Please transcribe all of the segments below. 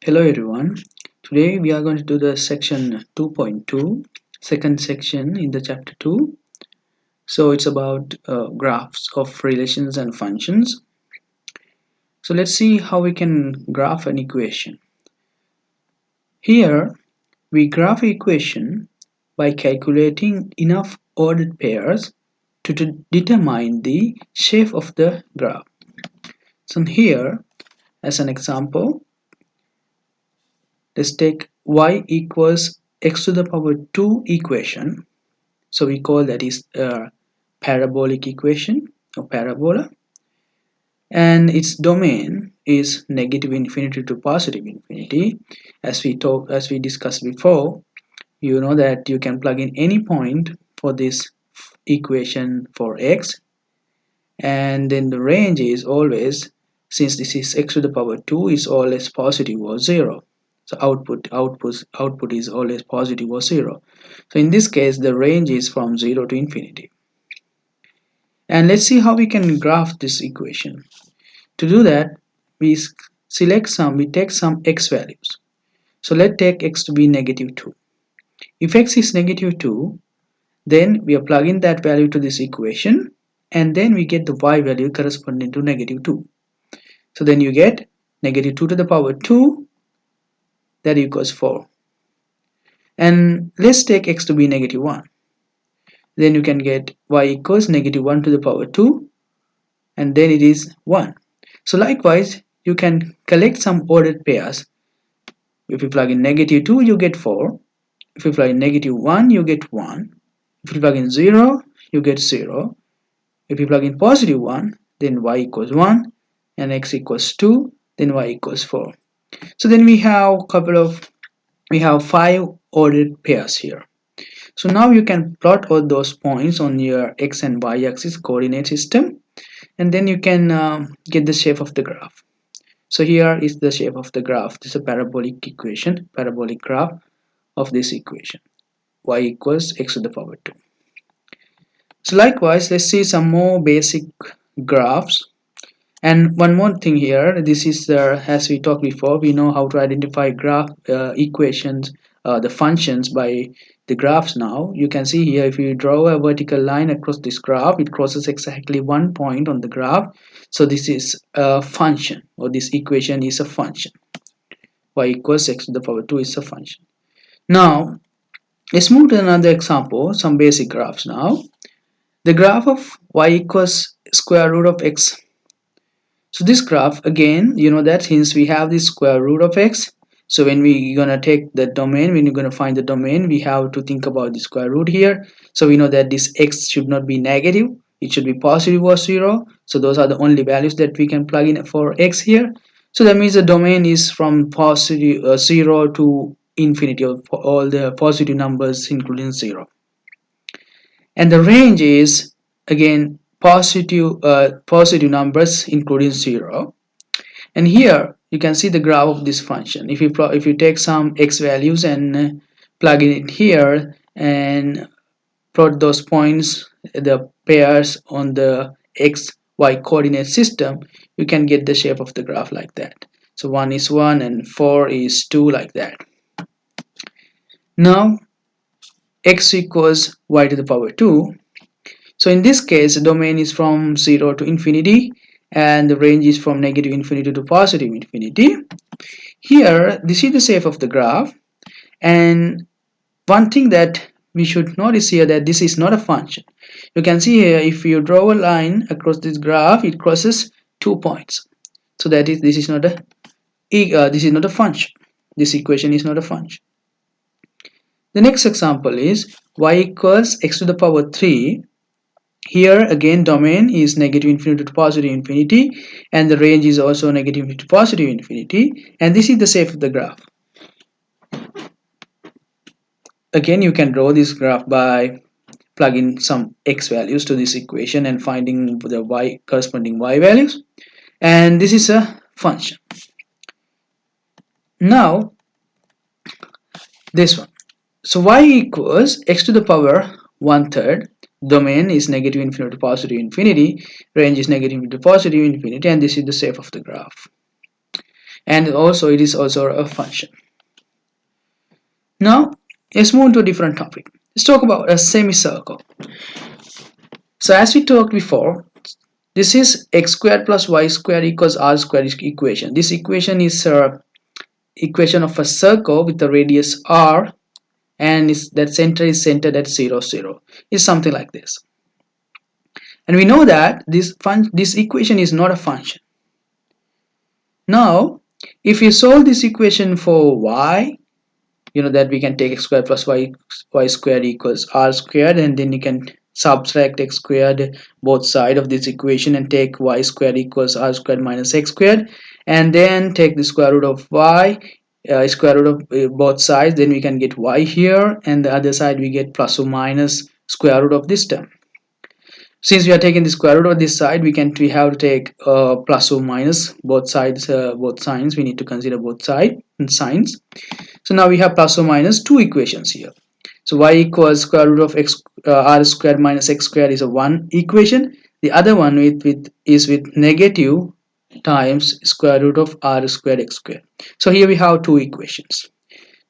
Hello everyone. Today we are going to do the section 2.2, second section in the chapter 2. So it's about graphs of relations and functions. So let's see how we can graph an equation. Here we graph an equation by calculating enough ordered pairs to determine the shape of the graph. So here, as an example, let's take y equals x to the power 2 equation. So we call that is a parabolic equation or parabola, and its domain is negative infinity to positive infinity. As we discussed before, you know that you can plug in any point for this equation for x, and then the range is always, since this is x to the power 2, is always positive or 0. So output is always positive or 0. So in this case the range is from 0 to infinity. And let's see how we can graph this equation. To do that, we take some x values. So let's take x to be negative 2. If x is negative 2, then we are plugging that value to this equation, and then we get the y value corresponding to negative 2. So then you get negative 2 to the power 2, that equals 4. And let's take x to be negative 1. Then you can get y equals negative 1 to the power 2, and then it is 1. So likewise, you can collect some ordered pairs. If you plug in negative 2, you get 4. If you plug in negative 1, you get 1. If you plug in 0, you get 0. If you plug in positive 1, then y equals 1, and x equals 2, then y equals 4. So then we have 5 ordered pairs here. So now you can plot all those points on your x and y axis coordinate system, and then you can get the shape of the graph. So here is the shape of the graph. This is a parabolic graph of this equation. Y equals x to the power 2. So likewise, let's see some more basic graphs. And one more thing here, this is as we talked before, we know how to identify graph equations, the functions by the graphs. Now you can see here, if you draw a vertical line across this graph, it crosses exactly one point on the graph. So this is a function, or this equation is a function. Y equals x to the power 2 is a function. Now let's move to another example, some basic graphs. Now the graph of y equals square root of x. So this graph, again, you know that since we have this square root of x, so when we're gonna take the domain, when you're gonna find the domain, we have to think about the square root here. So we know that this x should not be negative, it should be positive or 0. So those are the only values that we can plug in for x here. So that means the domain is from positive 0 to infinity, for all the positive numbers including 0. And the range is again positive numbers including 0. And here you can see the graph of this function. If you take some x values and plug it in here and plot those points, the pairs on the x y coordinate system, you can get the shape of the graph like that. So 1 is 1 and 4 is 2, like that. Now x equals y to the power 2. So in this case, the domain is from 0 to infinity, and the range is from negative infinity to positive infinity. Here, this is the shape of the graph, and one thing that we should notice here, that this is not a function. You can see here, if you draw a line across this graph, it crosses 2 points. So that is, this is not a function. This equation is not a function. The next example is y equals x to the power 3. Here again, domain is negative infinity to positive infinity, and the range is also negative infinity to positive infinity, and this is the shape of the graph. Again, you can draw this graph by plugging some x values to this equation and finding the corresponding y values, and this is a function. Now this one, so y equals x to the power 1/3. Domain is negative infinity to positive infinity, range is negative to positive infinity, and this is the shape of the graph. and also it is also a function. Now let's move to a different topic. Let's talk about a semicircle. So as we talked before, this is x squared plus y squared equals r squared equation. This equation is a equation of a circle with the radius r, and that center is centered at 0, 0. It's something like this. And we know that this equation is not a function. Now if you solve this equation for y, you know that we can take x squared plus y squared equals r squared, and then you can subtract x squared both sides of this equation and take y squared equals r squared minus x squared, and then take the square root of y, square root of both sides, then we can get y here, and the other side we get plus or minus square root of this term. Since we are taking the square root of this side, we have to take plus or minus both sides, both signs. We need to consider both sides and signs. So now we have plus or minus two equations here. So y equals square root of x r squared minus x squared is a one equation. The other one is with negative times square root of r squared x squared. So here we have two equations.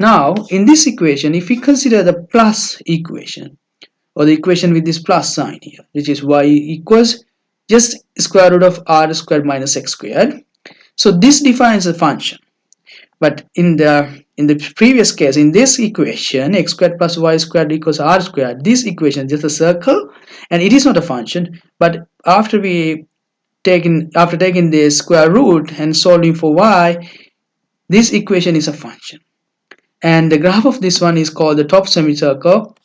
Now in this equation, if we consider the plus equation, or the equation with this plus sign here, which is y equals just square root of r squared minus x squared. So this defines a function. But in the previous case, in this equation, x squared plus y squared equals r squared, this equation is just a circle and it is not a function. But after taking the square root and solving for y, this equation is a function. And the graph of this one is called the top semicircle,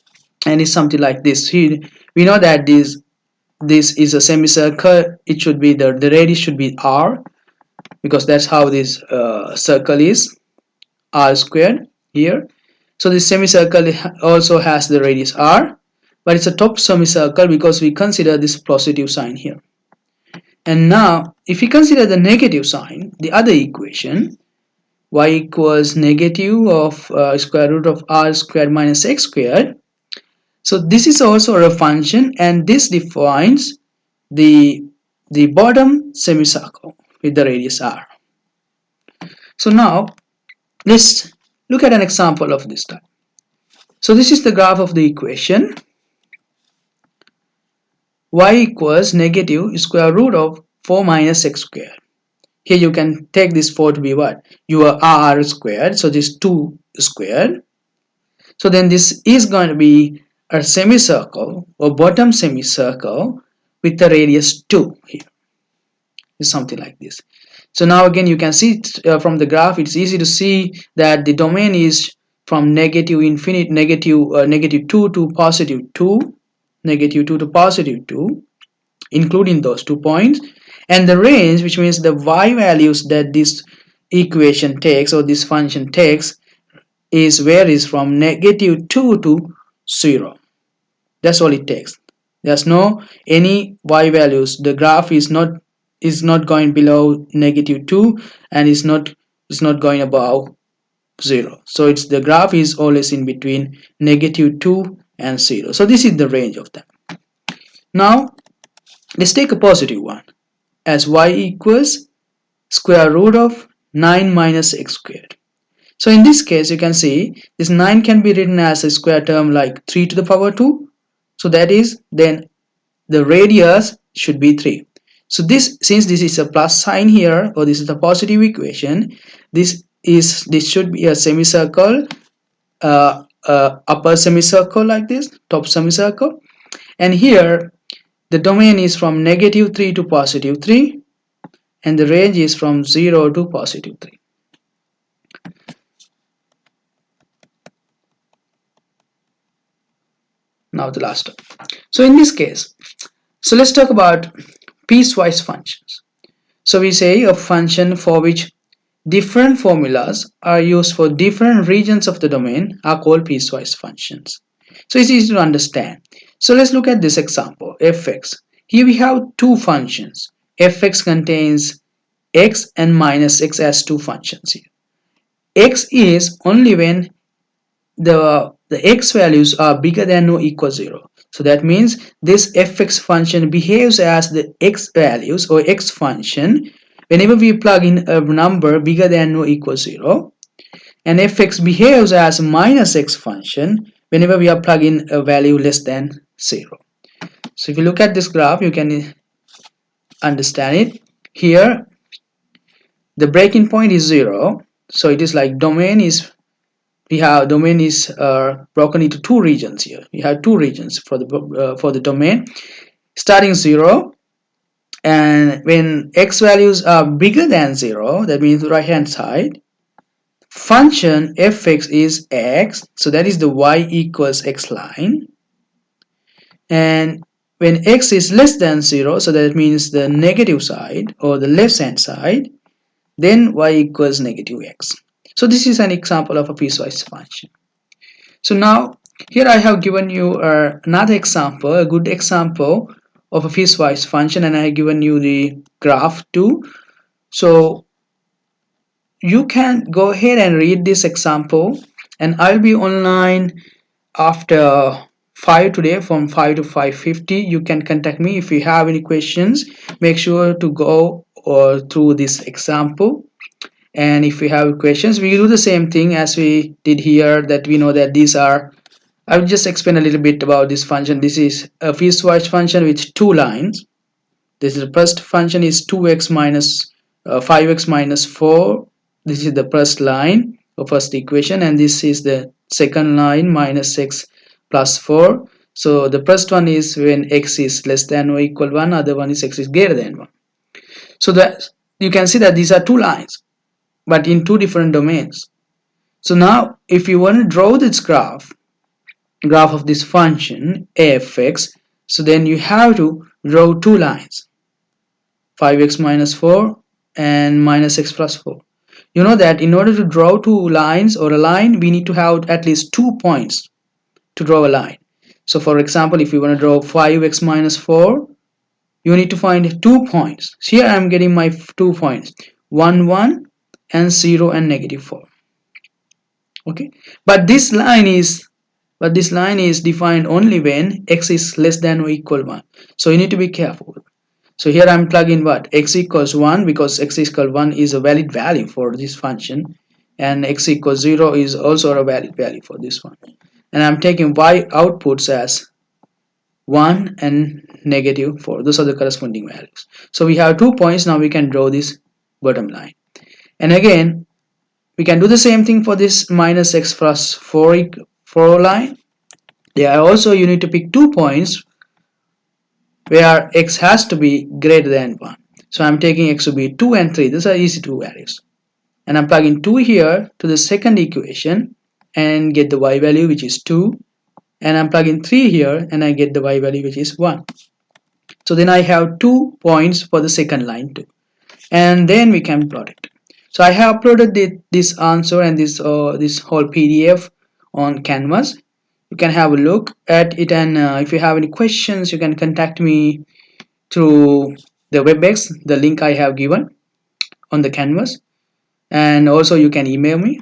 and it's something like this. Here we know that this is a semicircle. It should be the radius should be r, because that's how this circle is, r squared here. So this semicircle also has the radius r, but it's a top semicircle because we consider this positive sign here. And now if we consider the negative sign, the other equation, y equals negative of square root of r squared minus x squared. So this is also a function, and this defines the bottom semicircle with the radius r. So now let's look at an example of this type. So this is the graph of the equation y equals negative square root of 4 minus x squared. Here you can take this 4 to be what? Your r squared, so this 2 squared. So then this is going to be a semicircle or bottom semicircle with the radius 2 here. Is something like this. So now again you can see from the graph, it's easy to see that the domain is from negative infinite, negative 2 to positive 2, negative 2 to positive 2, including those 2 points, and the range, which means the y values that this equation takes or this function takes, varies from negative 2 to 0. That's all it takes. There's no any y values. The graph is not going below negative 2, and is not going above 0. So it's the graph is always in between negative 2 and 0. So this is the range of them. Now let's take a positive one, as y equals square root of 9 minus x squared. So in this case you can see this 9 can be written as a square term like 3 to the power 2. So that is, then the radius should be 3. So since this is a plus sign here, or this is a positive equation, this should be a semicircle, upper semicircle like this, top semicircle, and here the domain is from negative 3 to positive 3, and the range is from 0 to positive 3. Now the last one. So in this case, so let's talk about piecewise functions. So we say a function for which different formulas are used for different regions of the domain are called piecewise functions. So it's easy to understand. So let's look at this example, fx. Here we have two functions. Fx contains x and minus x as two functions here. X is only when the x values are bigger than or equal 0. So that means this fx function behaves as the x values or x function whenever we plug in a number bigger than or equals 0, and fx behaves as minus x function whenever we are plugging a value less than 0. So if you look at this graph, you can understand it. Here the breaking point is 0, so it is like domain is, we have domain is broken into two regions. Here we have two regions for the domain, starting 0, and when x values are bigger than 0, that means the right hand side, function fx is x, so that is the y equals x line. And when x is less than 0, so that means the negative side or the left hand side, then y equals negative x. So this is an example of a piecewise function. So now here I have given you another example, a good example of a piecewise function, and I have given you the graph too. So you can go ahead and read this example, and I'll be online after 5 today from 5 to 5:50. You can contact me if you have any questions. Make sure to go through this example, and if you have questions, we do the same thing as we did here, that we know that these are, I'll just explain a little bit about this function. This is a piecewise function with two lines. This is the first function is 2x minus 5x minus 4. This is the first line of first equation, and this is the second line, minus x plus 4. So the first one is when x is less than or equal 1, other one is x is greater than 1. So that you can see that these are two lines but in two different domains. So now if you want to draw this graph of this function fx, so then you have to draw two lines, 5x minus 4 and minus x plus 4. You know that in order to draw two lines or a line, we need to have at least 2 points to draw a line. So for example, if you want to draw 5x minus 4, you need to find 2 points. So here I am getting my 2 points, 1 1 and 0 and negative 4. Okay, but this line is defined only when x is less than or equal 1. So you need to be careful. So here I'm plugging what, x equals 1, because x equals 1 is a valid value for this function, and x equals 0 is also a valid value for this one, and I'm taking y outputs as 1 and negative 4. Those are the corresponding values. So we have 2 points. Now we can draw this bottom line, and again we can do the same thing for this minus x plus 4 line. There also you need to pick 2 points where x has to be greater than 1. So I'm taking x to be 2 and 3. These are easy two values, and I'm plugging 2 here to the second equation and get the y value, which is 2, and I'm plugging 3 here and I get the y value, which is 1. So then I have 2 points for the second line too, and then we can plot it. So I have uploaded this answer and this whole PDF on Canvas. You can have a look at it, and if you have any questions, you can contact me through the WebEx, the link I have given on the Canvas, and also you can email me,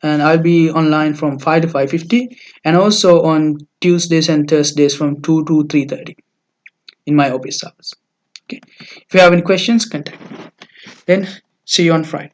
and I'll be online from 5 to 5:50, and also on Tuesdays and Thursdays from 2 to 3:30 in my office hours. Okay, if you have any questions, contact me. Then see you on Friday.